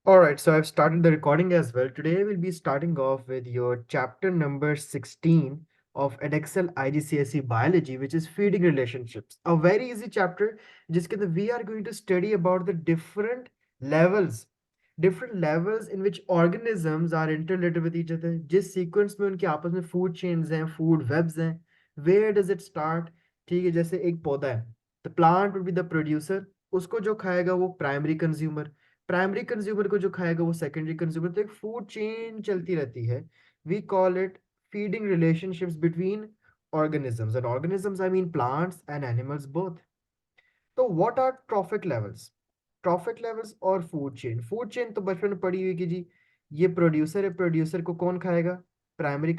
All right, so I've started the recording as well. Today we'll be starting off with your chapter number 16 of Edexcel IGCSE Biology, which is feeding relationships. A very easy chapter, जिसके अंदर we are going to study about the different levels in which organisms are interrelated with each other. जिस sequence में उनके आपस में food chains हैं, food webs हैं, where does it start? ठीक है, जैसे एक पौधा है, the plant would be the producer, उसको जो खाएगा वो primary consumer, प्राइमरी कंज्यूमर को जो खाएगा वो सेकेंडरी कंज्यूमर, तो एक फूड चेन चलती रहती है. We call it feeding relationships between organisms, and organisms I mean plants and animals both. तो what are ट्रॉफिक लेवल्स और फूड चेन तो बचपन में पढ़ी हुई कि जी ये प्रोड्यूसर है, प्रोड्यूसर को कौन खाएगा? प्राइमरी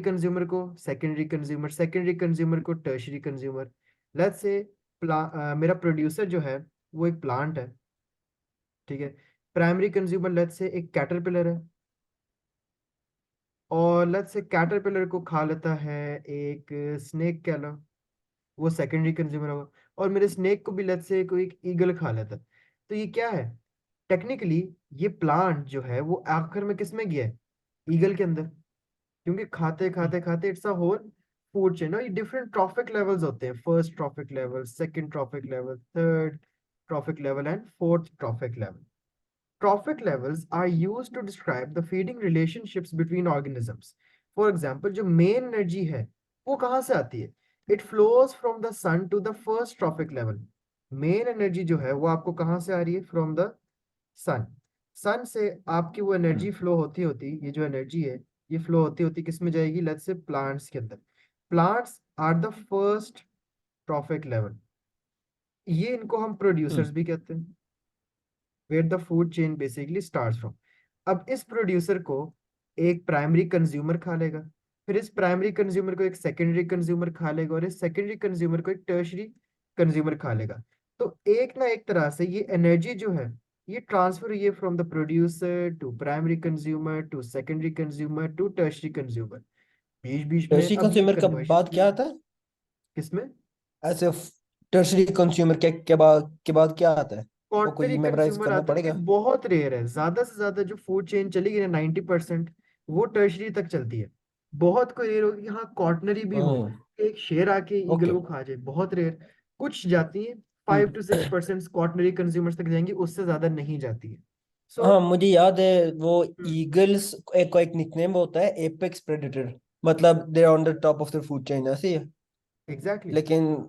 कंज्यूमर को सेकेंडरी कंज्यूमर को टर्शरी कंज्यूमर. लेट्स से मेरा प्रोड्यूसर जो है वो एक प्लांट है, ठीक है. प्राइमरी कंज्यूमर लेट्स से एक कैटरपिलर है, और लेट्स से कैटरपिलर को खा लेता है एक स्नेक, कह लो, वो सेकेंडरी कंज्यूमर होगा. और मेरे स्नेक को भी लेट्स से कोई एक ईगल खा लेता है. तो ये क्या है? टेक्निकली ये प्लांट जो है वो आखिर में किस में गया है? ईगल के अंदर. क्योंकि खाते खाते खाते it's a whole food chain. और ये डिफरेंट ट्रॉफिक लेवल्स होते हैं, first trophic level, second trophic level, third trophic level and fourth trophic level. Trophic levels are used to describe the feeding relationships between organisms. For example, जो main energy है वो कहाँ से आती है? It flows from the sun to the first trophic level. Main energy जो है वो आपको कहाँ से आ रही है? From the sun. Sun से आपकी वो energy flow होती होती, ये जो energy है ये flow होती होती किस में जाएगी? Let's say plants के अंदर. Plants are the first trophic level. ये इनको हम producers भी कहते हैं, where the food chain basically starts from. अब इस प्रोड्यूसर को एक प्राइमरी कंज्यूमर खा लेगा, फिर इस प्राइमरी कंज्यूमर को एक सेकेंडरी कंज्यूमर खा लेगा, और इस सेकेंडरी कंज्यूमर को एक टर्शरी कंज्यूमर खा लेगा. तो एक ना एक तरह से ये एनर्जी जो है ये ट्रांसफर हुई है from the producer to primary consumer to secondary consumer to tertiary consumer. बीच बीच में टर्शरी अब ये कंज्यूमर का कन्वर्शन बाद हुई क्या है. आता है? किसमें? ऐसे टर्शरी कंज्यूमर के बाद क्या आता है? वो क्वार्टनरी कोई मेमोराइज कंज्यूमर करना आता है, तो ये पड़ेगा? बहुत रेयर है. ज्यादा से ज्यादा जो फूड चेन चलेगी ना 90% वो टर्शरी तक चलती है. बहुत कोई रेयर होगी, हाँ क्वार्टनरी भी हो, हम्म। एक शेर आके ईगल ओके। को खा जाए, बहुत रेयर. कुछ जाती है, five hmm. Two six percent quaternary consumers तक जाएंगी, उससे ज्यादा नहीं जाती है. सो हाँ, मुझे याद है वो ईगल्स एक निकनेम होता है, एपेक्स प्रेडेटर। मतलब they are on the top of the food chain, ऐसे ही है। एग्जैक्टली. लेकिन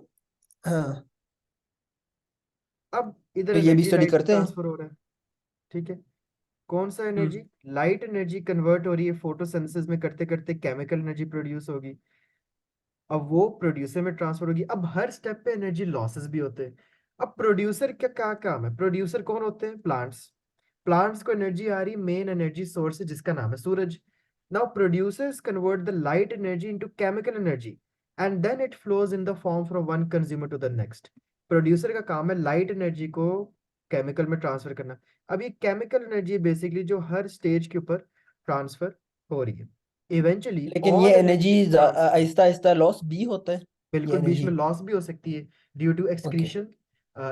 हाँ, अब इधर तो ये भी एनर्जी स्टडी लाइट करते हैं। ट्रांसफर हो रहा है, ठीक है. कौन सा एनर्जी? हम्म। लाइट एनर्जी कन्वर्ट हो रही है फोटोसिंथेसिस में, करते करते केमिकल एनर्जी प्रोड्यूस होगी, अब वो प्रोड्यूसर में ट्रांसफर होगी. अब हर स्टेप पे एनर्जी लॉसेस भी होते हैं. अब प्रोड्यूसर का क्या काम है? प्रोड्यूसर कौन होते हैं? प्लांट्स. प्लांट्स को एनर्जी आ रही, मेन एनर्जी सोर्स है जिसका नाम है सूरज. Now producers convert the light energy into chemical energy, and then it flows in the form from one consumer to the next. Producer का काम है लाइट एनर्जी को केमिकल में ट्रांसफर करना. अब ये केमिकल एनर्जी बेसिकली जो हर स्टेज के ऊपर ट्रांसफर हो रही है. इवेंचुअली लेकिन ये all energy energy transfer, Aahista Aahista loss भी होता है, ये बिल्कुल बीच एनर्जी। में लॉस भी हो सकती है due to okay. Excretion.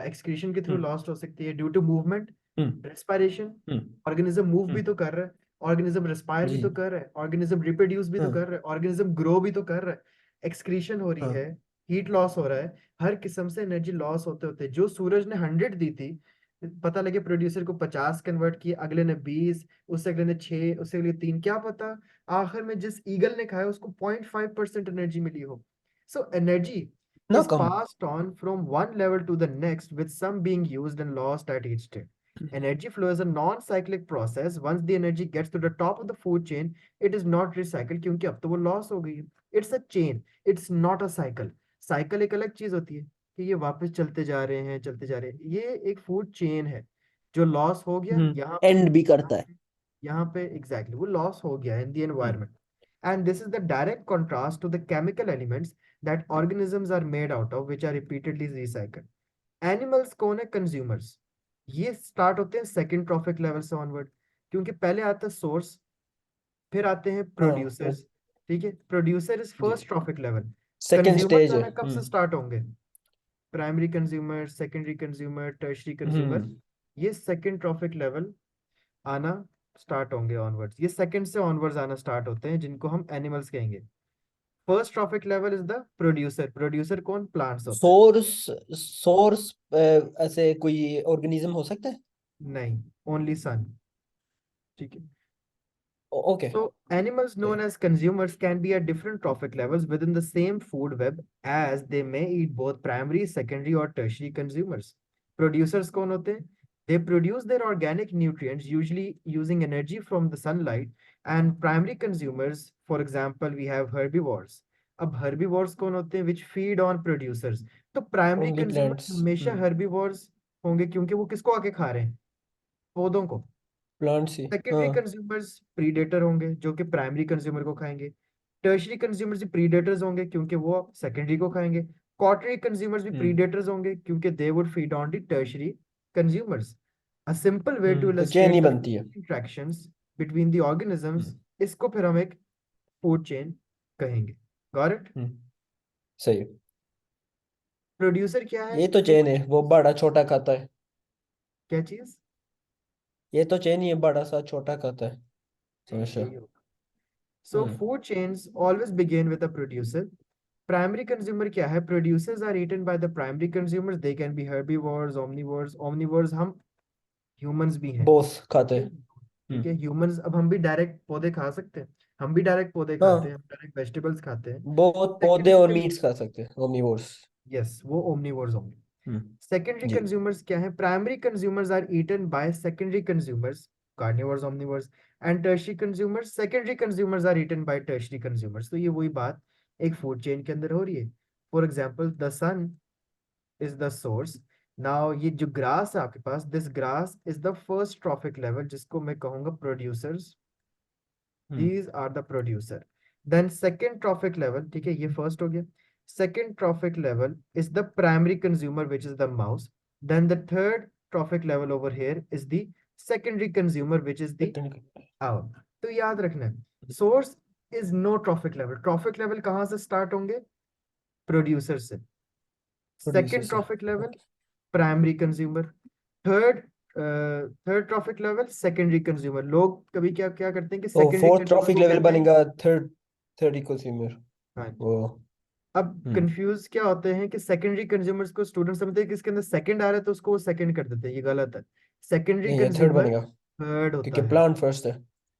Excretion के थ्रू हम्म। लॉस्ट हो सकती है due to movement, hmm. Respiration. Hmm. Organism move भी हम्म। तो कर रहा है, ऑर्गेनिज्म रिस्पायर भी तो जी। कर रहा है, ऑर्गेनिज्म रिप्रोड्यूस भी तो हाँ। कर रहा है, ऑर्गेनिज्म ग्रो भी तो कर रहा है. एक्सक्रीशन हो रही है, हाँ। हीट लॉस हो रहा है, हर किस्म से एनर्जी लॉस होते होते जो सूरज ने 100 दी थी, पता लगे प्रोड्यूसर को 50 कन्वर्ट किए, अगले ने 20, उससे अगले ने 6, उससे अगले 3, क्या पता आखिर में जिस ईगल ने खाया उसको 0.5% एनर्जी मिली हो. सो एनर्जी ना is come. passed on from one level to the next, with some being used and lost at each step. Energy flow is a non-cyclic process. Once the energy gets to the top of the food chain, it is not recycled क्योंकि अब तो वो loss हो गई है. It's a chain. It's not a cycle. Cycle एक अलग चीज होती है कि ये वापस चलते जा रहे हैं, चलते जा रहे हैं. ये एक फूड चेन है. जो लॉस हो गया यहाँ पे, एंड भी करता है। यहाँ पे एग्जैक्टली वो लॉस हो गया in the hmm. Environment. And this is the direct contrast to the chemical elements that organisms are made out of, which are repeatedly recycled. Animals कौन है? Consumers. ये स्टार्ट होते हैं सेकंड ट्रॉफिक लेवल से onward, क्योंकि पहले आता है सोर्स, फिर आते हैं हाँ प्रोड्यूसर्स. ठीक है, प्रोड्यूसर इज जी। First trophic level. Second consumers stage है। आना कब से स्टार्ट होंगे? Primary consumer, secondary consumer, tertiary consumer, hmm. ये सेकंड ट्रॉफिक लेवल आना स्टार्ट होंगे ऑनवर्ड्स, ये सेकंड से ऑनवर्ड्स आना स्टार्ट होते हैं, जिनको हम एनिमल्स कहेंगे। First trophic level is the producer. Producer कौन? प्लांट्स होते हैं। सोर्स, सोर्स ऐसे कोई ऑर्गेनिज्म हो सकता है? नहीं, ओनली सन। ठीक है। Okay. So animals known as consumers can be at different trophic levels within the same food web, as they may eat both primary, secondary or tertiary consumers. Producers कौन होते हैं? They produce their organic nutrients usually using energy from the sunlight. And primary consumers, for example, we have herbivores. अब herbivores कौन होते हैं? Which feed on producers. तो primary only consumers plants. हमेशा herbivores होंगे, क्योंकि वो किसको आके खा रहे हैं? पौधों को। प्लांट्स ही, सेकेंडरी हाँ। कंज्यूमर्स प्रीडेटर होंगे, जो कि प्राइमरी कंज्यूमर को खाएंगे। टर्शरी कंज्यूमर्स भी प्रीडेटर्स होंगे, क्योंकि वो सेकेंडरी को खाएंगे। क्वार्टरी कंज्यूमर्स भी हम्म। प्रीडेटर्स होंगे, क्योंकि they would feed on the tertiary consumers. A simple way to तो चेन इलस्ट्रेट ही द बनती है। Interactions between the organisms, hmm. इसको फिर हम एक फूड चेन कहेंगे। Got it? हम्म। सही। प्रोड्यूसर क्या है? ये तो चेन फूड। है, वो बड़ा छोटा खाता है। क्या चीज? ये तो चेन ही है, बड़ा सा छोटा खाता है। जी, समझा। यही होगा। So hmm. food chains always begin with a producer. Primary consumer क्या है? Producers are eaten by the primary consumers. They can be herbivores, omnivores. Omnivores हम humans भी हैं। बोस खाते ठीक हैं। है। ठीक हम्म। है, humans अब हम भी डायरेक्ट पौधे खा सकते हैं। हम भी डायरेक्ट पौधे खाते हैं, हाँ, हम डायरेक्ट वेजिटेबल्स खाते हैं। बहुत पौधे सेकेंडरी और मीट्स कंज्यूमर, खा सकते हैं, ओमनीवोर्स। यस, वो ओमनिवोर्स होंगे। Secondary hmm. जी। कंज्यूमर्स क्या है? Primary consumers are eaten by secondary consumers, carnivores, omnivores. And tertiary consumers, secondary consumers are eaten by tertiary consumers. तो ये वही बात एक फूड चेन के अंदर हो रही है। For example, the sun is the source. Now ये जो ग्रास है आपके पास, this grass is the first trophic level, जिसको मैं कहूंगा producers. Hmm. these are the producer. Then second trophic level, ठीक है, ये first हो गया। Second trophic level is the primary consumer, which is the mouse. Then the third trophic level over here is the secondary consumer, which is the owl. तो याद रखना है, source is no trophic level. Trophic level कहाँ से start होंगे? Producer से। Producer Second से। trophic level, okay. Primary consumer. Third third trophic level, secondary consumer. लोग कभी क्या क्या करते हैं कि तो सेकेंडरी फोर्थ कंज्यूमर ट्रॉफिक को लेवल कहते हैं। बनेगा थर्ड, थर्ड कंज्यूमर। हाँ। वो। अब हम्म। कंफ्यूज क्या होते हैं कि सेकेंडरी कंज्यूमर्स को स्टूडेंट समझते हैं कि इसके अंदर सेकंड आ रहा है तो उसको वो सेकंड कर देते हैं, ये गलत है। सेकेंडरी नहीं, ये थर्ड कंज्यूमर बनेगा थर्ड क्योंकि होता है। प्लांट फर्स्ट है।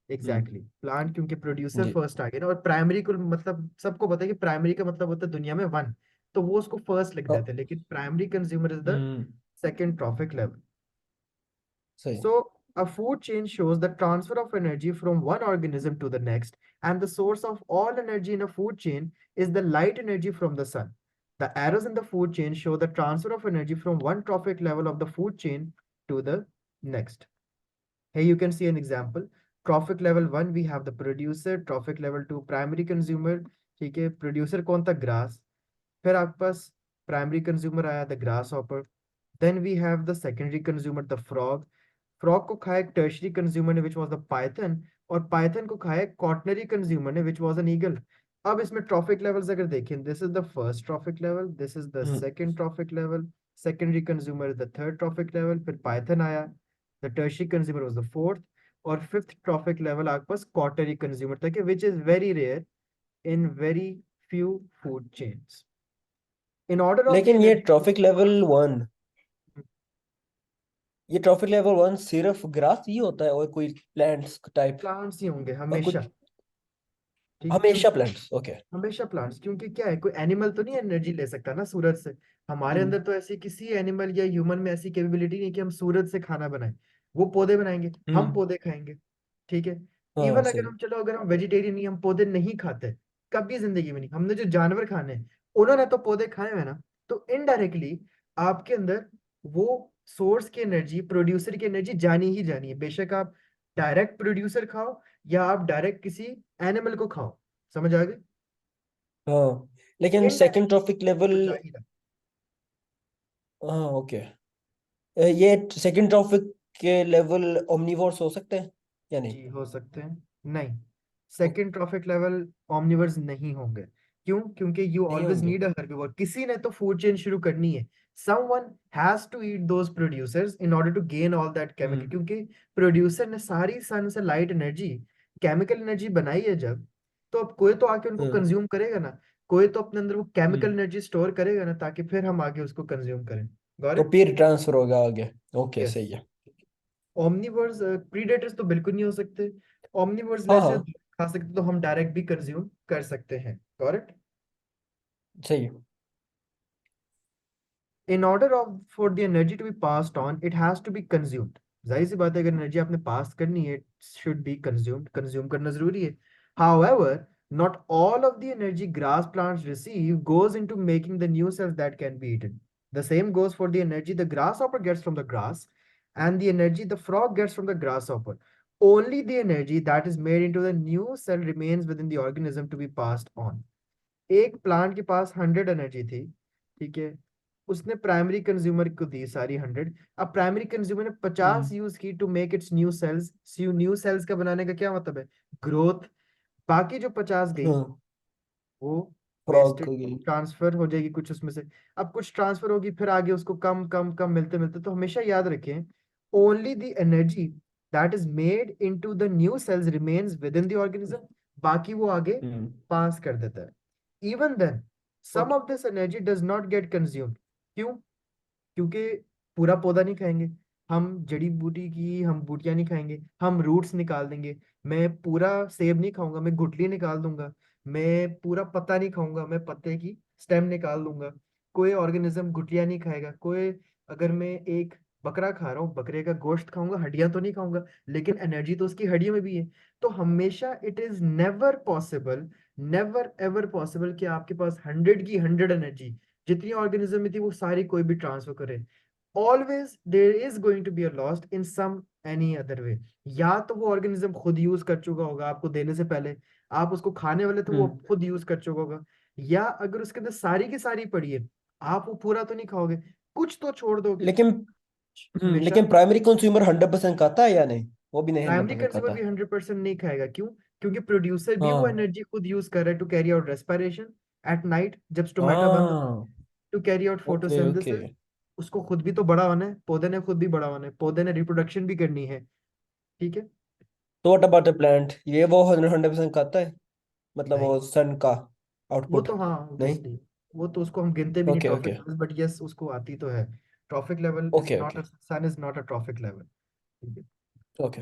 एग्जैक्टली, प्लांट, क्योंकि प्रोड्यूसर जी। फर्स्ट आ गया ना, और प्राइमरी को मतलब सबको पता है कि प्राइमरी का मतलब होता है दुनिया में वन, तो वो उसको फर्स्ट लिख देते हाँ। हैं, लेकिन primary consumer is the hmm. Second trophic level. सही। So, a food chain shows the transfer of energy from one organism to the next, and the source of all energy in a food chain is the light energy from the sun. The arrows in the food chain show the transfer of energy from one trophic level of the food chain to the next. Here you can see an example. Trophic level 1, we have the producer. Trophic level 2, primary consumer. ठीक है, producer कौन था? Grass. फिर आपके पास primary consumer आया, the grasshopper. Then we have the secondary consumer, the frog. Frog को खाया एक टर्शरी कंज्यूमर ने, विच वाज द पाइथन। और पाइथन को खाया एक कॉटनरी कंज्यूमर ने, विच वाज एन ईगल। अब इसमें ट्रॉफिक लेवल्स अगर देखें, this is the first trophic level, this is the hmm. Second trophic level, secondary consumer the third trophic level, फिर पाइथन आया, the tertiary consumer was the fourth. और fifth trophic level आपके पास quaternary consumer तक है, which is very rare in very few food chains. In order of the लेकिन ये energy to trophic level pass, one, ये trophic level one सिर्फ grass ही होता है और कोई प्लांट्स टाइप? प्लांट्स ही होंगे और हमेशा। कुछ? ठीक, हमेशा क्योंकि प्लांट्स, ओके। हमेशा प्लांट्स, क्योंकि क्या है, कोई एनिमल तो नहीं एनर्जी ले सकता ना सूरज से। हमारे हम्म। अंदर तो ऐसी किसी एनिमल या ह्यूमन में ऐसी कैपेबिलिटी नहीं कि हम सूरज से खाना बनाएं। वो पौधे बनाएंगे, हम हम्म। पौधे खाएंगे। ठीक है। हाँ, इवन अगर सही। हम, चलो अगर हम वेजिटेरियन नहीं, हम पौधे नहीं खाते, कभी जिंदगी में नहीं, हमने जो जानवर खाने हैं उन्होंने तो पौधे खाए हुए हैं ना। तो इनडायरेक्टली आपके अंदर वो सोर्स की एनर्जी, प्रोड्यूसर की एनर्जी जानी ही जानी है, बेशक आप डायरेक्ट प्रोड्यूसर खाओ या आप डायरेक्ट किसी एनिमल को खाओ। समझ आ गए? हाँ, लेकिन सेकंड इनडायरेक्टली ट्रॉफिक लेवल। तो जा ही रहा। हाँ, ओके। ये सेकंड ट्रॉफिक के लेवल ओमनीवोर्स हो सकते हैं या नहीं? जी, हो सकते हैं। नहीं, ओ, सेकंड ट्रॉफिक लेवल ऑमनिवर्स नहीं होंगे। क्यों? क्योंकि यू नहीं ऑलवेज होंगे। Need a herbivore. किसी ने तो फूड चेन शुरू करनी है। someone has to eat those producers in order to gain all that chemical, क्योंकि प्रोड्यूसर ने सारी सन से लाइट एनर्जी, केमिकल एनर्जी बनाई है जब, तो अब कोई तो आके उनको कंज्यूम करेगा ना, कोई तो अपने अंदर वो केमिकल एनर्जी स्टोर करेगा ना, ताकि फिर हम आगे उसको कंज्यूम करें। गॉट तो इट? फिर ट्रांसफर होगा आगे। Okay, yes. सही है। ओमनिवर्स, प्रीडेटर्स तो बिल्कुल नहीं हो सकते। ओमनिवर्स हाँ वैसे हाँ, खा सकते तो हम डायरेक्ट भी कंज्यूम कर सकते हैं। Got it? सही है। In order of for the energy to be passed on, it has to be consumed. जाहिर सी बात है, अगर एनर्जी आपने पास करनी है, शुड बी कंज्यूम्ड, कंज्यूम करना जरूरी है। However, not all of the energy grass plants receive goes into making the new cells that can be eaten. The same goes for the energy the grasshopper gets from the grass and the energy the frog gets from the grasshopper. Only the energy that is made into the new cell remains within the organism to be passed on. एक plant के पास 100 energy थी, ठीक है, उसने primary consumer को दी सारी 100। अब primary consumer ने 50 यूज की to make its new cells. New cells का बनाने का क्या मतलब है? ग्रोथ। बाकी जो 50 गई हाँ, वो फ्रॉग वेस्टेड, हो गई। ट्रांसफर हो जाएगी कुछ उसमें से। अब कुछ ट्रांसफर होगी, फिर आगे उसको कम कम कम मिलते मिलते, तो हमेशा याद रखें, only the energy that is made into the new cells remains within the organism, बाकी वो आगे पास कर देता है। Even then some okay. Of this energy does not get consumed. क्यों? क्योंकि पूरा पौधा नहीं खाएंगे हम, जड़ी बूटी की हम बूटियां नहीं खाएंगे, हम रूट्स निकाल देंगे। मैं पूरा सेब नहीं खाऊंगा, मैं गुठली निकाल दूंगा। मैं पूरा पत्ता नहीं खाऊंगा, मैं पत्ते की स्टेम निकाल दूंगा। कोई ऑर्गेनिज्म गुठलियां नहीं खाएगा, कोई, अगर मैं एक बकरा खा रहा हूँ, बकरे का गोश्त खाऊंगा, हड्डियां तो नहीं खाऊंगा, लेकिन एनर्जी तो उसकी हड्डियों में भी है। तो हमेशा it is never possible, never ever possible कि आपके पास 100 की 100 एनर्जी जितनी ऑर्गेनिज्म में थी वो सारी कोई भी ट्रांसफर करे। Always there is going to be a lost in some any other way. या तो वो ऑर्गेनिज्म खुद यूज कर चुका होगा आपको देने से पहले, आप उसको खाने वाले तो वो खुद यूज कर चुका होगा, या अगर उसके अंदर सारी की सारी पड़ी है, आप वो पूरा तो नहीं खाओगे, कुछ तो छोड़ दोगे। लेकिन हमेशा लेकिन प्राइमरी कंज्यूमर 100% खाता है या नहीं? वो भी नहीं हंड्रेड प्राइमरी परसेंट कंज्यूमर खाता भी है। 100% नहीं खाएगा। क्यों? क्योंकि प्रोड्यूसर भी वो हाँ एनर्जी खुद यूज कर रहा है to carry out respiration at night, जब स्टोमेटा बंद, हाँ। To carry out okay okay. Photosynthesis. उसको खुद भी तो बड़ा होना है, पौधे ने खुद भी बड़ा होना है, पौधे ने रिप्रोडक्शन भी करनी है। ठीक है? तो व्हाट अबाउट द प्लांट, ये वो 100% खाता है? मतलब नहीं, वो सन का वो आउटपुट? तो हाँ नहीं। ऑब्वियसली, वो तो उसको हम गिनते भी नहीं okay trophic okay level, but yes उसको आती तो है। Trophic level is okay not okay a, sun is not a trophic level. ठीक है? Okay.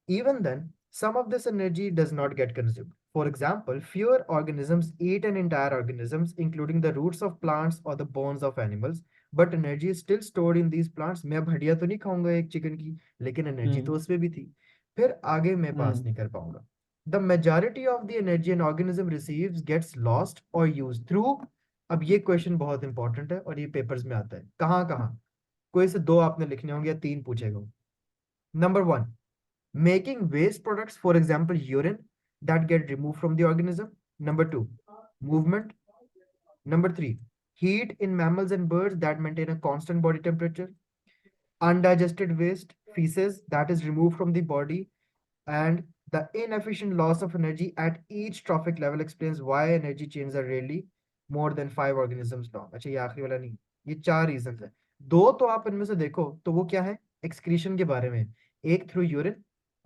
Even then, some of this energy does not get consumed. For example, fewer organisms eat an entire organisms, including the roots of plants or the bones of animals, but energy is still stored in these plants. मैं अब हड्डियां तो नहीं खाऊंगा एक chicken की, लेकिन energy तो हम्म उसमें भी थी, फिर आगे मैं पास हम्म नहीं कर पाऊंगा। The majority of the energy an organism receives gets lost or used through, अब ये क्वेश्चन बहुत इंपॉर्टेंट है और ये पेपर्स में आता है, कहाँ कहाँ, कोई से दो आपने लिखने होंगे या तीन पूछेगा। Number one, making waste products, for example, urine that get removed from the organism. Number two, movement. Number three, heat in mammals and birds that maintain a constant body temperature. Undigested waste, feces that is removed from the body, and the inefficient loss of energy at each trophic level explains why energy chains are rarely more than 5 organisms long. अच्छा, ये आखिरी वाला नहीं, ये 4 reason है। दो तो आप इनमें से देखो तो वो क्या है, एक्सक्रीशन के बारे में, एक थ्रू यूरिन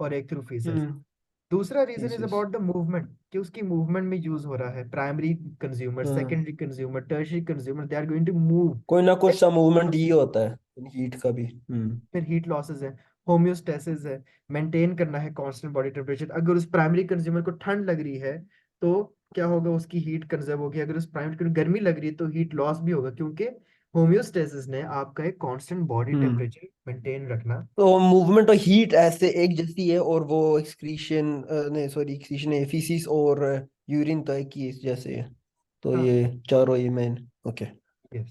और एक थ्रू फीसेस। हम्म। दूसरा reason is faeces. About the movement, कि उसकी मूवमेंट में यूज हो रहा है। प्राइमरी कंज्यूमर, हाँ, secondary consumer, tertiary consumer, they are going to move. कोई ना कुछ सा मूवमेंट ही होता है हीट का भी। फिर हीट लॉसेस है, होम्योस्टेसिस है, मेंटेन करना है कांस्टेंट बॉडी टेम्परेचर। अगर उस प्राइमरी कंज्यूमर को ठंड लग रही है तो क्या होगा, उसकी हीट कंजर्व होगी। अगर उस प्राइमरी को गर्मी लग रही है तो हीट लॉस भी होगा, क्योंकि होम्योस्टेसिस ने आपका एक कांस्टेंट बॉडी हम्म। टेम्परेचर मेंटेन रखना। तो मूवमेंट और हीट ऐसे एक जैसी है, और वो एक्सक्रीशन, नहीं सॉरी, एक्सक्रीशन है, फीसिस और यूरिन तो एक ही जैसे है। तो हाँ, ये चारों ये main. Okay. Yes.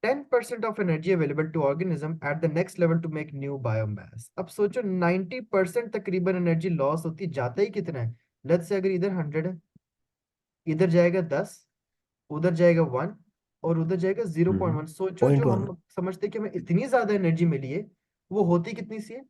10% of energy available to organism at the next level to make new biomass। अब सोचो 90% तकरीबन एनर्जी लॉस होती, जाता ही कितना है? लेट्स से अगर इधर 100 है, इधर जाएगा 10, उधर जाएगा 1, और उधर जाएगा 0.1। सोचो पॉइंट जो वन। हम समझते हैं कि हमें इतनी ज्यादा एनर्जी मिली है, वो होती कितनी सी है?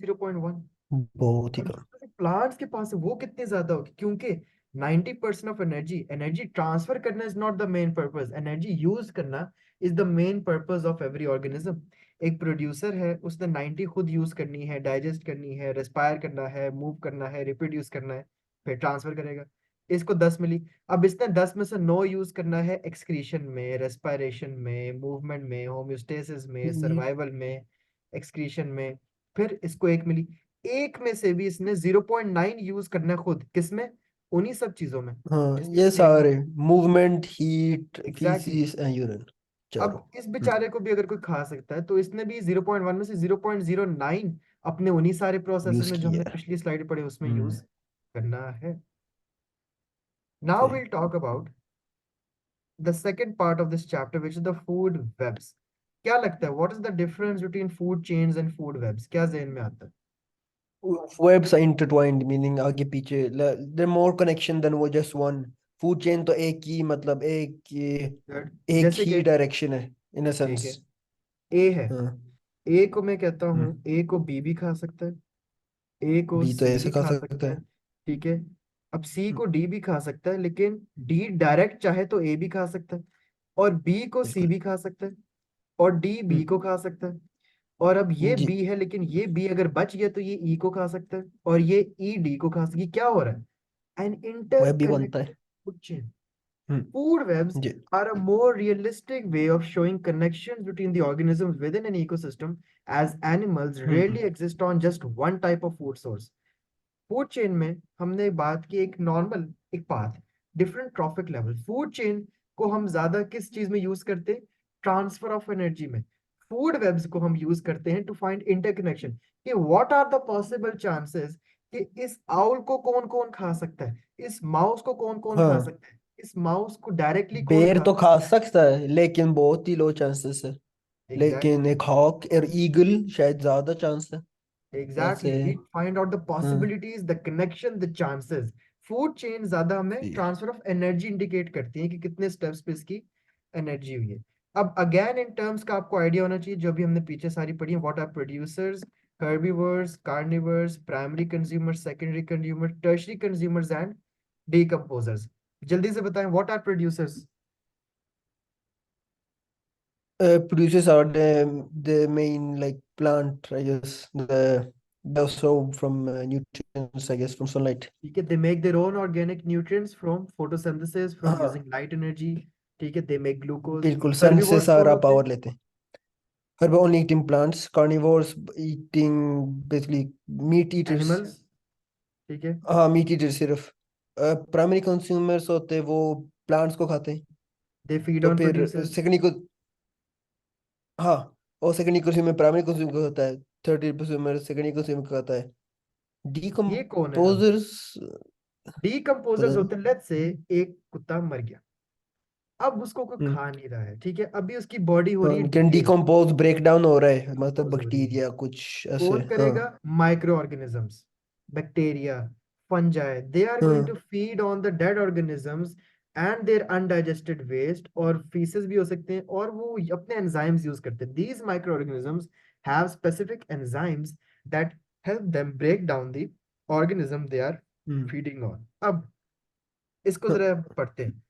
0.1। बहुत ही और कम। जो प्लांट्स के पास है वो कितनी ज्यादा होगी, क्योंकि 90% ऑफ एनर्जी, एनर्जी ट्रांसफर करना is not the main purpose, energy use करना is the main purpose of every organism. एक प्रोड्यूसर है, उसने 90 खुद यूज करनी है, डाइजेस्ट करनी है, रेस्पायर करना है, मूव करना है, रिप्रोड्यूस करना है, फिर ट्रांसफर करेगा। इसको 10 मिली। अब इसने 10 में से 9 यूज करना है एक्सक्रीशन में, रेस्पायरेशन में, मूवमेंट में, होम्योस्टेसिस में, ये सर्वाइवल में, एक्सक्रीशन में। फिर इसको 1 मिली। एक में से भी इसने 0.9 यूज करना है खुद, किसमें? उन्हीं सब चीजों में हाँ, जिसमें ये स्नेक में। सारे movement, heat, exactly faeces and urine अब चारों। इस बेचारे को भी अगर कोई खा सकता है, तो इसने भी 0.1 में से 0.09 अपने उन्हीं सारे प्रोसेसेस यूज में जो हमने किया है। पिछली स्लाइड पढ़े उसमें यूज हम्म। करना है। नाउ सही। Will talk about the second part of this chapter which is the food webs. क्या लगता है, what is the difference between food chains and food webs? क्या जहन में आता है? वेब्स आर इंटरट्वाइंड, मीनिंग आगे पीछे, देयर मोर कनेक्शन देन वो जस्ट वन। फूड चेन तो एक ही, मतलब Good. एक जैसे ही कि डायरेक्शन है, इन अ ठीक सेंस। है, ए है। हाँ। ए को मैं कहता हूँ, हम्म। ए को बी भी खा सकता है, ए को बी तो सी ऐसे भी खा खा सकता सकता है। है। ठीक है। अब सी हम्म, को डी भी खा सकता है, लेकिन डी डायरेक्ट चाहे तो ए भी खा सकता है, और बी को सी बिल्कुल। भी खा सकता है, और डी बी हम्म। को खा सकता है। और अब ये जी। बी है, लेकिन ये बी अगर बच गया तो ये ई को खा सकता है, और ये ई डी को खा सकता है। ये क्या हो रहा है? एन वेब भी बनता इंटरकनेक्टेड है। Food chain. Hmm. Food webs जी। are a more realistic way of showing connections between the organisms within an ecosystem, as animals hmm. rarely exist on just one type of food source. Food chain में हमने बात की एक normal, एक path, different trophic level. Food chain को हम ज्यादा किस चीज में यूज करते हैं? ट्रांसफर ऑफ एनर्जी में। फूड वेब्स को हम यूज करते हैं टू फाइंड इंटरकनेक्शन, कि what are the possible chances कि इस आउल को कौन कौन खा सकता है, इस माउस को कौन कौन खा हाँ, सकता है, इस माउस को डायरेक्टली कौन बेर खा तो सकता खा सकता है लेकिन बहुत ही लो चांसेस है। है। लेकिन एग्जैक्टली एक हॉक और ईगल शायद ज्यादा चांस है। एग्जैक्टली जैसे। वी फाइंड आउट द हाँ। Possibilities, the connection, the chances. Food chain ज्यादा हमें जी। ट्रांसफर ऑफ एनर्जी इंडिकेट करती है कि कितने स्टेप्स पे इसकी एनर्जी हुई है। अब अगेन इन टर्म्स का आपको आइडिया होना चाहिए, जो भी हमने पीछे सारी पढ़ी है। What are producers, herbivores, carnivores, primary consumers, secondary consumers, tertiary consumers and decomposers। जल्दी से बताएं, what are producers? Produces are the main like plant, I guess. The also from nutrients, I guess, from sunlight. ठीक है, they make their own organic nutrients from photosynthesis, from हाँ, using light energy. ठीक है, they make glucose. बिल्कुल सन से herbivores कौन सारा होते हैं? पावर लेते हैं। Herb only eating plants, carnivores eating basically meat eaters. Animals. ठीक है, हाँ, मीट ईटर सिर्फ। प्राइमरी कंज्यूमर्स होते हैं वो प्लांट्स को खाते हैं। दे फीड तो ऑन फिर प्रोड्यूसर्स। सेकेंडरी को, हाँ, और सेकेंडरी कंज्यूमर प्राइमरी कंज्यूमर को होता है। थर्ड कंज्यूमर सेकेंडरी कंज्यूमर को खाता है। ये कौन है अब? डीकम्पोजर्स पता डीकम्पोजर्स नहीं। होते हैं, लेट्स से एक कुत्ता मर गया, अब उसको कोई हम्म। खा नहीं रहा है, ठीक है, अभी उसकी बॉडी हो हाँ, रही है can decay, decompose, break down हो रहा है, मतलब डिकम्पोज हो रही है। बैक्टीरिया कुछ ऐसे। कौन हाँ। करेगा? Microorganisms, bacteria, fungi, they are going to हाँ। Feed on the dead organisms and their undigested waste, और फीसेस भी हो सकते हैं, और वो अपने एंजाइम्स यूज करते हैं। These microorganisms have specific enzymes that help them break down the organism they are hmm. Feeding on. अब इसको हाँ। जरा पढ़ते हैं।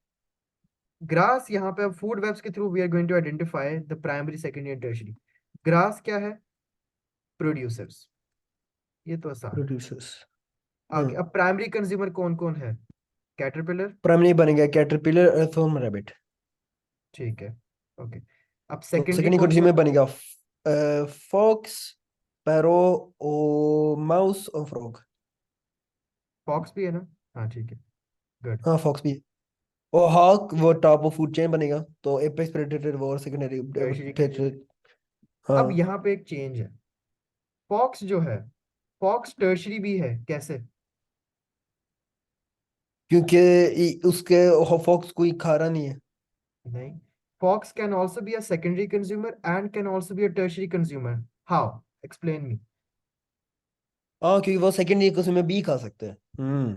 ग्रास, यहाँ पे अब फूड वेब्स के through we are going to identify the primary, secondary and tertiary. Grass क्या है? प्रोड्यूसर्स, ये तो आसान है। प्रोड्यूसर्स। हाँ। आगे अब प्राइमरी कंज्यूमर कौन कौन है? कैटरपिलर। प्राइमरी बनेगा कैटरपिलर, अर्थवर्म, रैबिट। ठीक है, ओके। अब तो सेकेंडरी सेकेंडरी कौन कंट्री कौन में है? बनेगा फॉक्स, पैरो, ओ माउस और फ्रॉग। फॉक्स भी है ना? हाँ ठीक है, गुड। हाँ, फॉक्स भी। और हॉक वो टॉप ऑफ फूड चेन बनेगा, तो एपेक्स प्रेडेटर वो, और सेकेंडरी टर्शरी कंज्यूमर। फिर। अब हाँ, यहाँ पे एक चेंज है। फॉक्स जो है, फॉक्स टर्शरी भी है, कैसे? क्योंकि उसके फॉक्स कोई खा रहा नहीं है। नहीं, fox can also be a secondary consumer and can also be a tertiary consumer. How? Explain me. हाँ, क्योंकि वो सेकेंडरी उसमें भी खा सकते हैं। हम्म।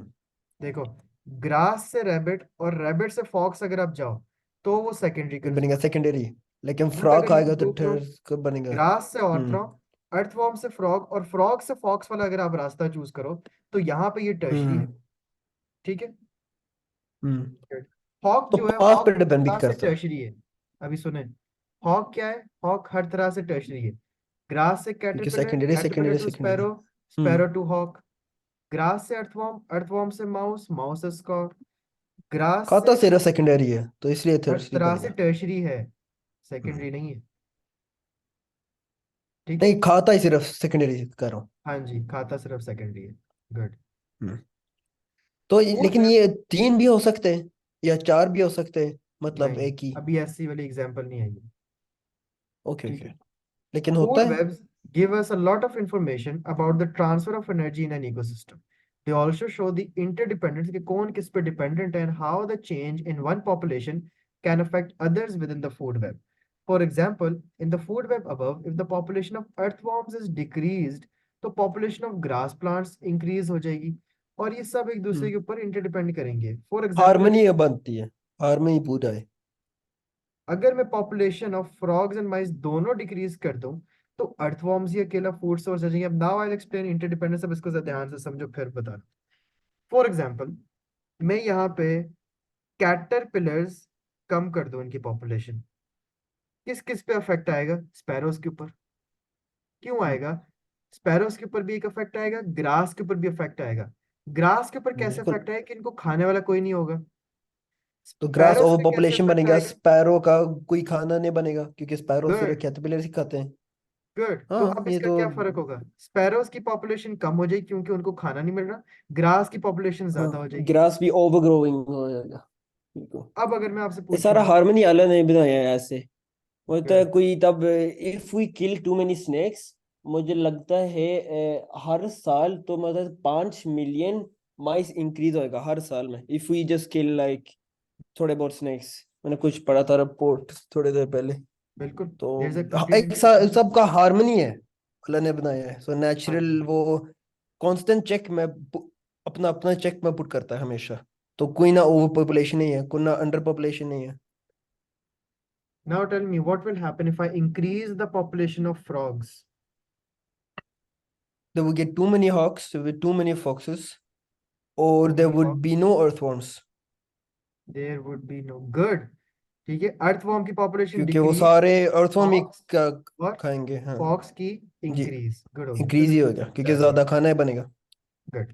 देखो, ग्रास से रैबिट और रैबिट से फॉक्स अगर आप जाओ, तो वो सेकेंडरी ये बनेगा कंज्यूमर। सेकेंडरी। लेकिन बट फ्रॉग अगर यू खाएगा तो गो फ्रॉम थर्ड कब बनेगा? ग्रास से हम्म। ऑर्थरॉम, अर्थवॉर्म से फ्रॉग, और फ्रॉग से फॉक्स वाला अगर आप रास्ता चूज करो, तो यहाँ पे ये टर्शरी है। हम्म। ठीक है। हम्म। हॉक तो जो है, पाथ हॉक पे डिपेंड भी ग्रास से करता है। टर्शरी है। अभी सुने, हॉक क्या है? हॉक हर तरह से टर्शरी है। ग्रास से क्योंकि caterpillar, secondary caterpillar secondary to secondary. Sparrow, hmm. Sparrow to hawk. Grass से अर्थवॉर्म, अर्थवॉर्म से माउस, माउस से स्कॉट। ग्रास खाता से सिर्फ सेकेंडरी है तो इसलिए हर थर्सरी तरह बन से गया। टर्शरी है, हम्म। सेकेंडरी नहीं है। ठीक है। नहीं, खाता ही सिर्फ सेकेंडरी कर रहा हूँ। हाँ जी, खाता सिर्फ सेकेंडरी है। गुड। हम्म। तो फूड लेकिन वेब, ये तीन भी हो सकते हैं या चार भी हो सकते हैं, मतलब नहीं, एक ही। अभी ऐसी वाली एग्जांपल नहीं आई है। ओके ठीक है। ओके। लेकिन होता Food है। webs give us a lot of information about the transfer of energy in an ecosystem. They also show the interdependence कि कौन किस पे dependent है and how the change in one population can affect others within the food web. For example, in the food web above, if the population of earthworms is decreased, तो population of grass plants increase हो जाएगी, और ये सब एक दूसरे हम्म। के ऊपर interdepend करेंगे. For example, हारमोनी बनती है, हारमोनी पूरा है। अगर मैं पॉपुलेशन ऑफ फ्रॉग्स एंड माइस दोनों डिक्रीज कर दूं, तो अर्थवॉर्म्स ही अकेला फूड सोर्स हो जाएंगे. अब now I will explain interdependence, अब इसको जरा ध्यान से समझो फिर बता. फॉर एग्जांपल, मैं यहाँ पे कैटरपिलर्स कम कर दूं इनकी पॉपुलेशन, किस किस पे अफेक्ट आएगा? स्पैरोज के ऊपर. क्यों हम्म। आएगा? स्पैरोज के ऊपर भी एक इफेक्ट आएगा, ग्रास के ऊपर भी इफेक्ट आएगा. ग्रास के ऊपर कैसे बिल्कुल। इफेक्ट आएगा कि इनको खाने वाला कोई नहीं होगा. तो ग्रास स्पैरोज ओवर पे कैसे पॉपुलेशन इफेक्ट बनेगा, आएगा? स्पैरो का कोई खाना नहीं बनेगा क्योंकि स्पैरो सिर्फ गुड. कैटरपिलर ही खाते हैं। गुड, तो हाँ अब ये इसका तो। क्या फर्क होगा? स्पैरोज की पॉपुलेशन कम हो जाएगी क्योंकि उनको खाना नहीं मिल रहा. ग्रास की पॉपुलेशन हाँ, ज्यादा हो जाएगी. ग्रास भी ओवर ग्रोइंग हो जाएगा। बिल्कुल। अब अगर मैं आपसे ये सारा पूछूं. हारमोनी अल्लाह ने बनाया है ऐसे। वो होता है गुड. कोई तब, if we kill too many snakes, मुझे लगता है हर साल तो मतलब 5 मिलियन माइस इंक्रीज होएगा हर साल में, if we just kill like थोड़े बहुत स्नेक्स। मैंने कुछ पढ़ा था रिपोर्ट थोड़ी देर पहले। बिल्कुल. तो देयर इज अ हाँ, कंप्लीट एक इंटरडिपेंडेंस. सबका हारमोनी है, अल्लाह ने बनाया है। सो हाँ नेचुरल जी. वो कांस्टेंट चेक में अपना अपना चेक में पुट करता है हमेशा। तो कोई ना ओवर पॉपुलेशन नहीं है, कोई ना अंडर पॉपुलेशन नहीं है। Now tell me what will happen if I increase the population of frogs. There would get too many hawks with too many foxes, or too there many would be fox, no earthworms, there would be no. Good. ठीक है, earthworm की population क्योंकि वो decrease, सारे earthworm ही fox खाएंगे। हाँ fox की जी। Increase. Good हो गया, इंक्रीज ही बिल्कुल होगा समझ क्योंकि आ गया. ज्यादा खाना ही बनेगा। Good.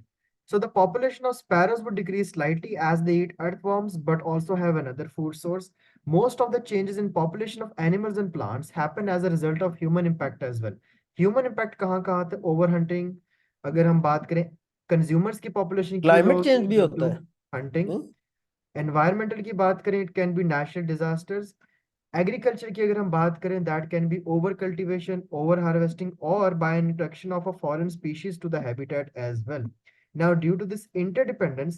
So the population of sparrows would decrease slightly as they eat earthworms, but also have another food source. Most of the changes in population of animals and plants happen as a result of human impact as well. Human impact कहाँ कहाँ थे? Overhunting. अगर हम बात करें, consumers की population increase climate होगी change भी ड्यू होता टू है। हंटिंग. हम्म? एनवायरमेंटल की बात करें, it can be natural disasters. Agriculture की अगर हम बात करें, that can be over cultivation, over harvesting, और by introduction of a foreign species to the habitat as well. Now due to this interdependence,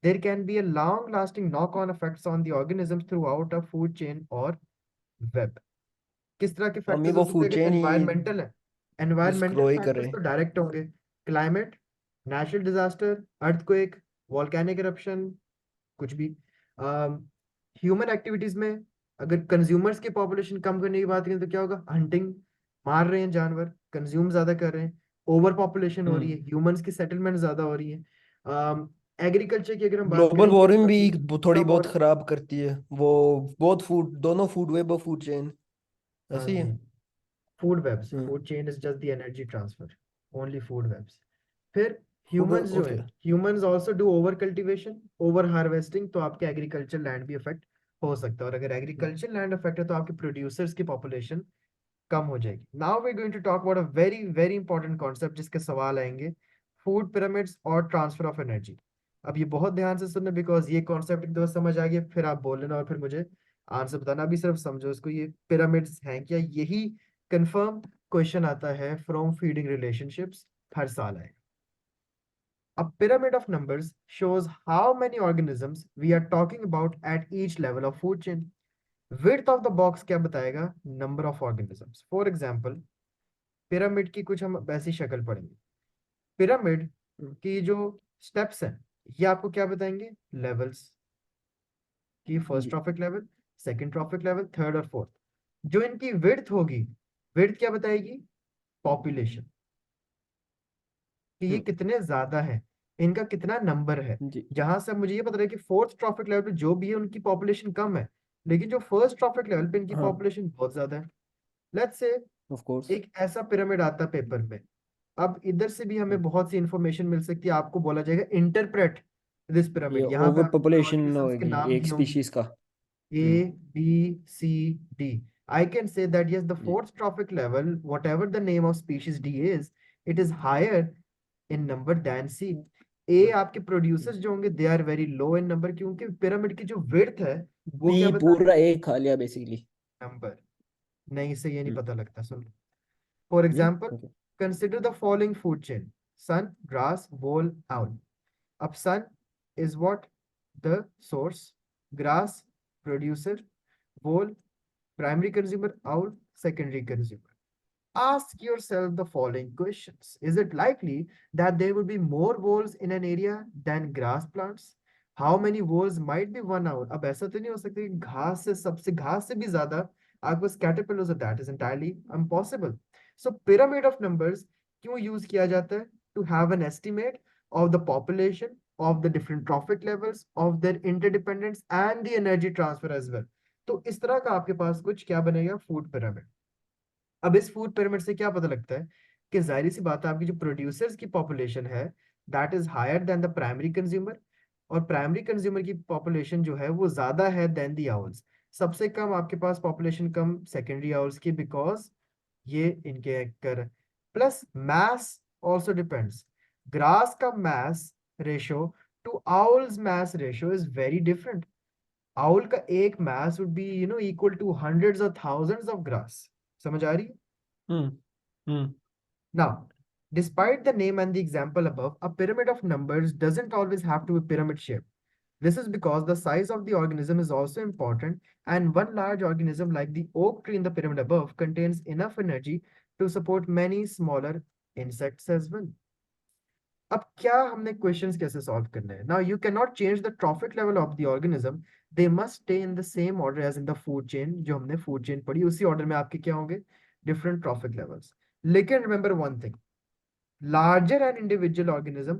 there can be a long lasting knock on effects on the organisms throughout a food chain or web. किस तरह के हम ये factors हो वो सकते food हैं? अगर चेन ही एनवायरमेंटल है, एनवायरमेंटल डिस्ट्रॉय कर फैक्टर्स रहे हैं। तो डायरेक्ट होंगे. Climate, natural disaster, earthquake, volcanic eruption, कुछ भी. ह्यूमन एक्टिविटीज में, अगर कंज्यूमर्स की पॉपुलेशन कम करने की बात करें तो क्या होगा? हंटिंग, मार रहे हैं जानवर, कंज्यूम ज्यादा कर रहे हैं, ओवर पॉपुलेशन हो रही है, हम्म। ह्यूमंस की सेटलमेंट ज्यादा हो रही है. एग्रीकल्चर की अगर हम बात ग्लोबल करें, ये वार्मिंग भी ग्लोबल थोड़ी बहुत वार्मिंग. खराब करती है वो। बहुत फूड, दोनों फूड वेब और फूड चेन हाँ ऐसे ही है। जी. Food webs, hmm. Food chain is just the energy transfer, only food webs. फिर फूड ह्यूमंस जो है, okay. Humans also do over cultivation, over harvesting, तो आपके एग्रीकल्चर लैंड भी अफेक्ट हो सकता है, और अगर एग्रीकल्चर लैंड अफेक्ट है तो आपके प्रोड्यूसर्स की पॉपुलेशन कम हो जाएगी. Now we going to talk about a very very important concept जिसके सवाल आएंगे, फूड पिरामिड्स और ट्रांसफर ऑफ एनर्जी. अब ये बहुत ध्यान से सुनना, बिकॉज ये कॉन्सेप्ट एक दो समझ आ गया फिर आप बोल लेना और फिर मुझे आंसर बताना. अभी सिर्फ समझो इसको, ये पिरामिड्स हैं क्या, यही कंफर्म क्वेश्चन आता है फ्रॉम फीडिंग रिलेशनशिप्स, हर साल आए. A pyramid of numbers shows how many organisms we are talking about at each level of food chain. Width of the box क्या बताएगा? Number of organisms. For example, pyramid की कुछ हम वैसी शक्ल पढ़ेंगे. पिरामिड की जो स्टेप्स हैं, ये आपको क्या बताएंगे? लेवल्स की, फर्स्ट जी। Trophic level, second trophic level, third और फोर्थ. जो इनकी विड्थ होगी, विड्थ क्या बताएगी? पॉपुलेशन, कि ये हम्म। कितने ज्यादा है, इनका कितना नंबर है. जी। जहां से मुझे ये पता है कि फोर्थ ट्रॉफिक लेवल पे जो भी है उनकी पॉपुलेशन कम है, लेकिन जो फर्स्ट ट्रॉफिक लेवल पे इनकी हाँ, पॉपुलेशन बहुत ज्यादा है। Let's say of course. एक ऐसा पिरामिड आता है पेपर में। अब इधर से भी हमें बहुत सी इंफॉर्मेशन मिल सकती है, आपको बोला जाएगा इंटरप्रेट दिस ये पिरामिड। यहाँ पे ओवर आपको पॉपुलेशन ऑर्गेनिजम्स के होगी नाम एक दिए होंगे, स्पीशीज का। A, B, C, D. I can say that yes, the ये fourth trophic level, whatever the name of species D is, it is higher in number than C. A आपके producers जो होंगे they are very low in number, क्योंकि pyramid की जो width है वो B क्या बता रही पूरा एक खा लिया बेसिकली। है, नंबर। नहीं, इससे ये नहीं हम्म। पता लगता, सुन। For example, okay. Consider the following food chain: sun, grass, vole, owl. अब sun is what? The source. Grass, producer. Whole, primary consumer. Owl, secondary consumer. Ask yourself the following questions. Is it likely that there will be more voles in an area than grass plants? How many voles might be one owl? अब ऐसा तो नहीं हो सकता कि घास से सबसे घास से भी ज्यादा आपके पास caterpillars है, that is entirely impossible. So pyramid of numbers क्यों यूज किया जाता है? To have an estimate of the population, of the different trophic levels, of their interdependence and the energy transfer as well. तो इस तरह का आपके पास कुछ क्या बनेगा? Food pyramid. अब इस फूड पिरामिड से क्या पता लगता है कि जाहिर सी बात है आपकी जो प्रोड्यूसर्स की पॉपुलेशन है that is higher than the primary consumer, और प्राइमरी कंज्यूमर की पॉपुलेशन जो है वो ज्यादा है देन दी आउल्स। सबसे कम आपके पास पॉपुलेशन कम सेकेंडरी आउल्स की, बिकॉज ये इनके कर। Plus mass also depends. Grass का mass ratio to owls mass ratio is very different. Owl का एक mass would be equal to hundreds और थाउजेंड्स ऑफ ग्रास। समझ आ रही है? हम्म। हम्म। Now, despite the name and the example above, a pyramid of numbers doesn't always have to be pyramid shaped. This is because the size of the organism is also important, and one large organism like the oak tree in the pyramid above contains enough energy to support many smaller insects as well. अब क्या हमने questions कैसे solve करने हैं? Now you can not change the trophic level of the organism, they must stay in the same order as in the food chain. जो हमने food chain पढ़ी उसी ऑर्डर में आपके क्या होंगे? Different trophic levels. लेकिन remember one thing, larger an individual organism,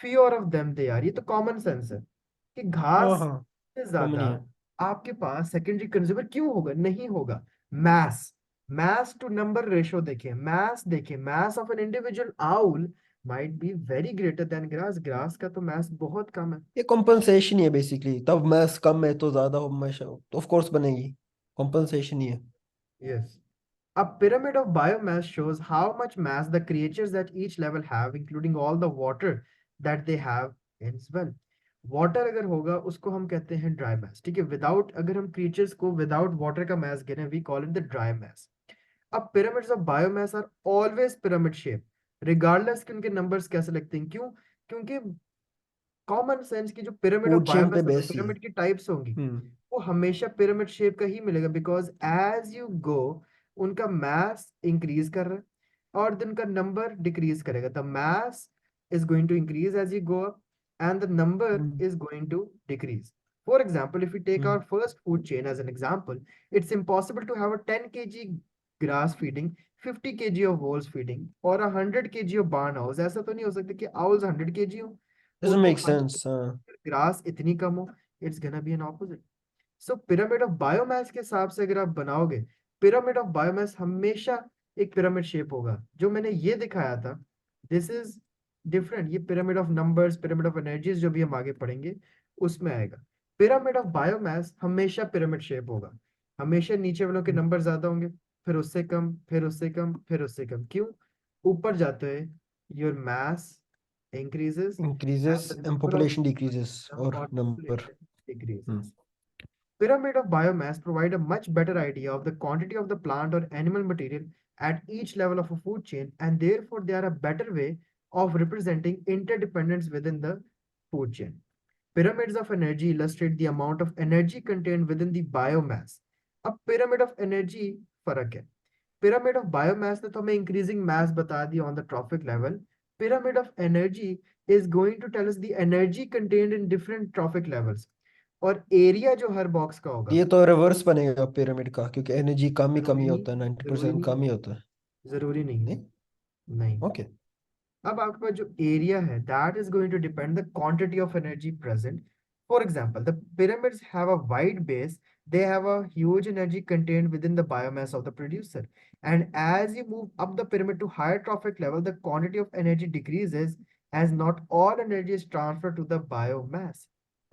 fewer of them they are. ये तो कॉमन सेंस है कि हाँ घास हाँ, से कॉमन ज्यादा ही है। आपके पास सेकेंडरी कंज्यूमर क्यों होगा? नहीं होगा। Mass, mass to number ratio देखें, मैस देखें, mass of an individual owl might be very greater than grass. Grass का तो मैस बहुत कम है। ये कॉम्पनसेशन ही है बेसिकली, तब मैथ्स कम है तो ज्यादा हमेशा तो ऑफ कोर्स बनेगी। कॉम्पनसेशन ही है। Yes. A pyramid of biomass shows how much mass the creatures at each level have, including all the water that they have in well. Water अगर होगा उसको हम कहते हैं ड्राई मैस, ठीक है। विदाउट, अगर हम क्रिएचर्स को विदाउट वाटर का मैस गिने, we call it the dry mass. अब pyramids of biomass are always pyramid shape, regardless कि उनके नंबर्स कैसे लगते हैं। क्यों? क्योंकि कॉमन सेंस की जो पिरामिड ऑफ फूड चेन पे बायोमास है, बेस ही है। पिरामिड की टाइप्स होंगी, हम्म। वो हमेशा पिरामिड शेप का ही मिलेगा, बिकॉज एज यू गो उनका मास इंक्रीज कर रहा है और उनका नंबर डिक्रीज करेगा। The mass is going to increase as you go up and the number hmm. Is going to decrease. For example, if you take our hmm. First food chain as an example, it's impossible to have a 10 kg grass feeding, 50 kg of wolves feeding और 100 kg of barn owls। ऐसा तो नहीं हो सकता कि owls 100 kg हो, doesn't उनको make sense, हाँ। ग्रास इतनी कम हो। It's gonna be an opposite. So pyramid of biomass के हिसाब से अगर आप बनाओगे, पिरामिड ऑफ बायोमास हमेशा एक पिरामिड शेप होगा। जो मैंने ये दिखाया था, दिस इज डिफरेंट। ये pyramid of numbers, pyramid of energies जो भी हम आगे पढ़ेंगे उसमें आएगा। पिरामिड ऑफ बायोमास हमेशा पिरामिड शेप होगा, हमेशा नीचे वालों के नंबर ज्यादा होंगे, फिर उससे कम, फिर उससे कम, फिर उससे कम। क्यों? ऊपर जाते हुए your mass increases and increases the and number of population decreases organism और or number. population decreases. Hmm. Pyramid of biomass provide a much better idea of the quantity of the plant or animal material at each level of a food chain, and therefore they are a better way of representing interdependence within the food chain. Pyramids of energy illustrate the amount of energy contained within the biomass. अब pyramid of energy फर्क है। Pyramid of biomass ने तो हमें increasing mass बता दिया on the trophic level. Pyramid of energy is going to tell us the energy contained in different trophic levels, और area जो हर बॉक्स का होगा। ये तो रिवर्स बनेगा पिरामिड का, क्योंकि एनर्जी कम जरूरी ही नहीं, होता है, नाइन्टी जरूरी परसेंट नहीं कम ही है, होता है। जरूरी नहीं है। नहीं। नहीं। ओके। अब आपके पास जो एरिया है that is going to depend the quantity of energy present For example, the pyramids have a wide base, they have a huge energy contained within the biomass of the producer. And as you move up the pyramid to higher trophic level, the quantity of energy decreases as not all energy is transferred to the biomass.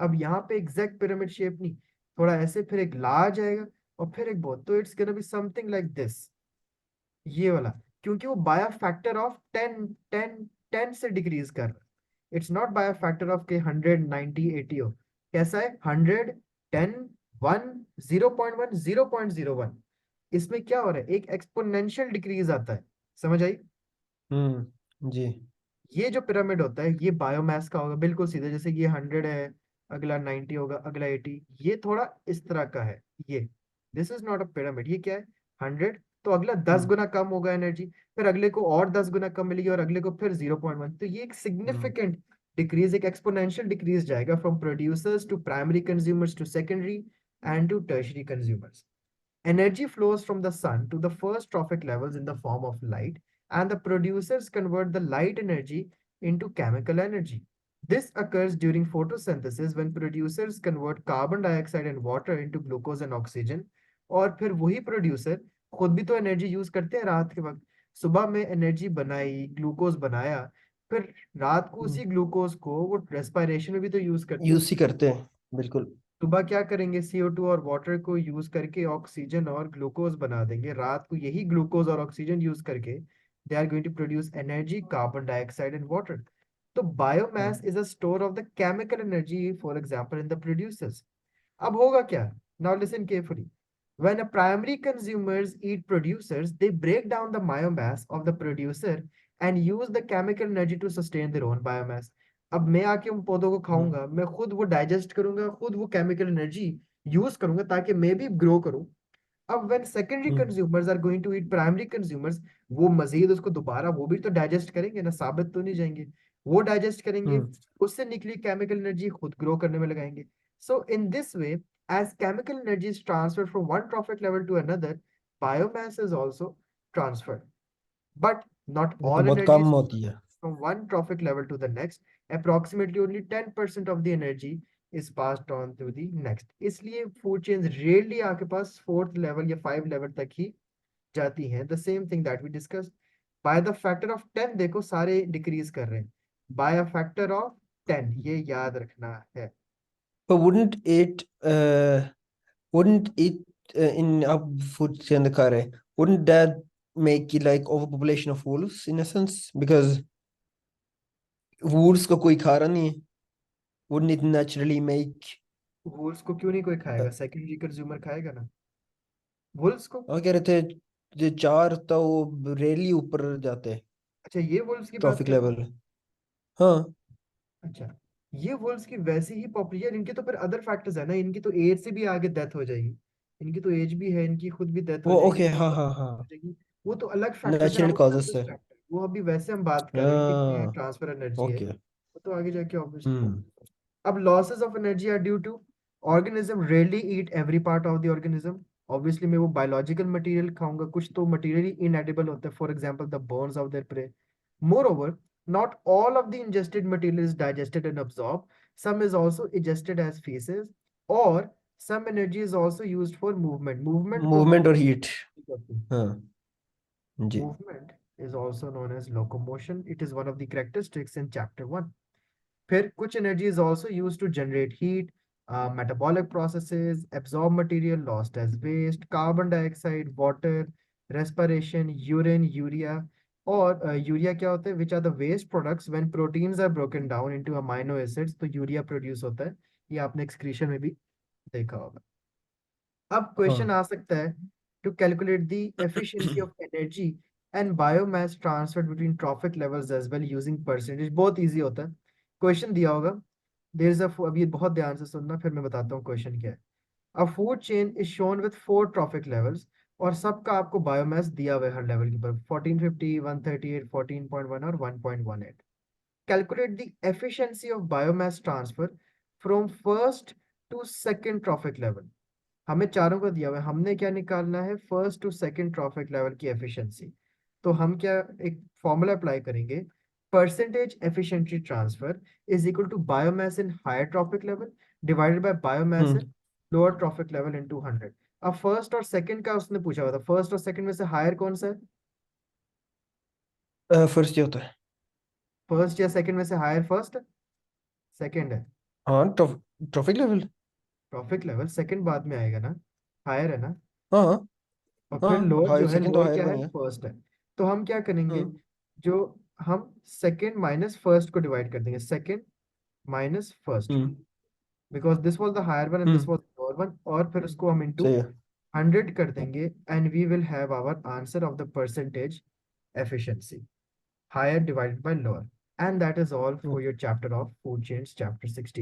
अब यहाँ पे exact pyramid shape नहीं, थोड़ा ऐसे, फिर एक large आएगा और फिर एक बहुत, तो it's gonna be something like this, ये वाला, क्योंकि वो बाय फैक्टर ऑफ 10 से डिक्रीज कर रहा है। It's not by factor of के 100 90 80 हो, कैसा है 100 10 1 0.1 0.01, इसमें क्या हो रहा है, एक एक्सपोनेंशियल डिक्रीज आता है, समझ आई। जी। ये जो पिरामिड होता है ये बायोमास का होगा बिल्कुल सीधा, जैसे ये 100 है, अगला 90 होगा, अगला 80, ये थोड़ा इस तरह का है ये। This is not a pyramid, ये क्या है 100, तो अगला 10 गुना कम होगा एनर्जी, फिर अगले को और 10 गुना कम मिलेगी और अगले को फिर 0.1, तो ये एक सिग्निफिकेंट डिक्रीज, एक एक्सपोनेंशियल डिक्रीज जाएगा from producers to primary consumers to secondary and to tertiary consumers. Energy flows from the sun to the first trophic levels in the form of light, and the producers convert the light energy into chemical energy. This occurs during photosynthesis when producers convert carbon dioxide and water into glucose and oxygen. और फिर वही producer खुद भी तो energy use करते हैं रात के वक्त, सुबह में एनर्जी बनाई, ग्लूकोज बनाया, फिर रात को उसी ग्लूकोज को वो रेस्पिरेशन में भी तो यूज करते हैं। यूज ही करते हैं, बिल्कुल। सुबह क्या करेंगे, CO2 और वाटर को यूज करके ऑक्सीजन और ग्लूकोज बना देंगे, रात को यही ग्लूकोज और ऑक्सीजन यूज करके they are going to produce energy, carbon dioxide and water. तो biomass is a store of the chemical energy, for example in the producers. अब होगा क्या, now listen carefully, when a primary consumers eat producers, they break down the biomass of the producer and use the chemical energy to sustain their own biomass. अब मैं आके उन पौधों को खाऊंगा, मैं खुद वो डाइजेस्ट करूंगा, खुद वो केमिकल एनर्जी यूज करूंगा ताकि मैं भी ग्रो करूं। अब when secondary consumers are going to eat primary consumers, वो मजीद उसको दोबारा वो भी तो डाइजेस्ट करेंगे ना, साबित तो नहीं जाएंगे, वो डाइजेस्ट करेंगे, उससे निकली केमिकल एनर्जी खुद ग्रो करने में लगाएंगे। So in this way, as chemical energy is transferred from one trophic level to another, biomass is also transferred. But not ये तो all बहुत energy कम is होती है। from one trophic level to the next. Approximately only 10% of the energy is passed on to the next. इसलिए food chains rarely आपके पास fourth level या 5 level तक ही जाती हैं। The same thing that we discussed. By the factor of 10 देखो सारे decrease कर रहे हैं। By a factor of 10, ये याद रखना है। But wouldn't it in our food chain the curry, wouldn't that make it like overpopulation of wolves in a sense? Because wolves को कोई खा रहा नहीं है, wouldn't it naturally make Wolves को क्यों नहीं कोई खाएगा, सेकेंडरी कंज्यूमर खाएगा ना वुल्स को। और कह रहे थे जो चार था वो रेली ऊपर जाते हैं अच्छा ये वुल्स की बात ट्रॉफिक कर रहे हो। लेवल। हाँ। अच्छा, ये वुल्स की वैसी ही पॉपुलर, इनके तो फिर अदर फैक्टर्स है ना, इनकी तो एज से भी आगे डेथ हो जाएगी, इनकी तो एज भी है, इनकी खुद भी डेथ हो वो जाएगी, ओके, हाँ हाँ हो हाँ, जाएगी, वो तो अलग फैक्टर्स है, नेचुरल कॉजेस हाइपोथेसिस है। फैक्टर, वो अभी वैसे हम बात कर रहे हैं कितने हाँ। ट्रांसफर एनर्जी है, ओके। वो तो आगे जाके ऑब्वियसली हम्म। होगा। अब losses of energy are due to organism rarely eat every part of the organism. Obviously मैं वो biological material खाऊंगा, कुछ तो material ही inedible होता है, for example the bones of their prey. Moreover, not all of the ingested material is digested and absorbed. Some is also ingested as feces, or some energy is also used for movement. Movement को movement हम और heat. करते हैं। हाँ जी। Movement is also known as locomotion. It is one of the characteristics in chapter 1. फिर कुछ energy is also used to generate heat, metabolic processes, absorb material lost as waste, carbon dioxide, water, respiration, urine, urea, और urea क्या होता है, which are the waste products when proteins are broken down into amino acids, तो urea produce होता है, ये आपने excretion में भी देखा होगा। अब क्वेश्चन हाँ। आ सकता है, to calculate the efficiency of energy and biomass transferred between trophic levels as well using percentage, बहुत इजी होता है। क्वेश्चन दिया होगा, देयर इज अ, अब ये बहुत ध्यान से सुनना फिर मैं बताता हूँ क्वेश्चन क्या है। अ food chain is shown with 4 traffic levels, और सबका आपको बायोमास दिया हुआ है हर लेवल के ऊपर, 1450 138 14.1 और 1.18। Calculate the efficiency of biomass transfer from first to second trophic level. हमें चारों का दिया हुआ है, हमने क्या निकालना है, first to second trophic level की एफिशिएंसी। तो हम क्या एक फॉर्मूला अप्लाई करेंगे, percentage efficiency transfer is equal to biomass in higher trophic level divided by biomass है, hmm lower trophic level into 100। अब फर्स्ट और सेकंड का उसने पूछा हुआ था, फर्स्ट और सेकंड में से हायर कौन सा है? फर्स्ट ये होता है। फर्स्ट या सेकंड में से हायर फर्स्ट? सेकंड है। हाँ, trophic level. Traffic level second बाद में आएगा ना, हायर है ना। हाँ और फिर हाँ, लोअर हाई जो है, सेकंड तो लोअर हायर क्या है, बनेगा। फर्स्ट है। तो हम क्या करेंगे, हम्म जो हम सेकंड माइनस फर्स्ट को डिवाइड कर देंगे, second minus first, hmm because this was the higher one and this hmm was the lower one, और फिर उसको हम इनटू सही है। 100 कर देंगे, and we will have our answer of the percentage efficiency, higher divided by lower. And that is all for your chapter of food chains, chapter 16.